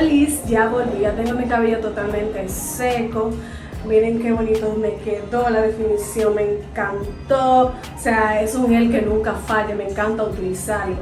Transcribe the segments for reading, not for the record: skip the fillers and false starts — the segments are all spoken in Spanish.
Olis, ya volví, ya tengo mi cabello totalmente seco. Miren qué bonito me quedó la definición, me encantó. O sea, es un gel que nunca falla, me encanta utilizarlo.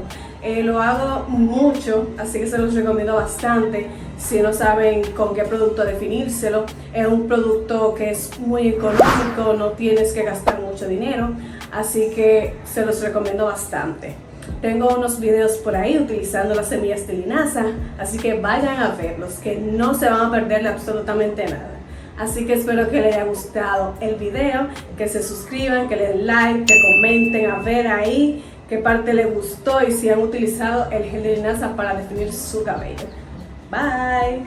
Lo hago mucho, así que se los recomiendo bastante. Si no saben con qué producto definírselo, es un producto que es muy económico, no tienes que gastar mucho dinero, así que se los recomiendo bastante. Tengo unos videos por ahí utilizando las semillas de Linaza, así que vayan a verlos, que no se van a perderle absolutamente nada. Así que espero que les haya gustado el video, que se suscriban, que le den like, que comenten a ver ahí qué parte les gustó y si han utilizado el gel de Linaza para definir su cabello. Bye.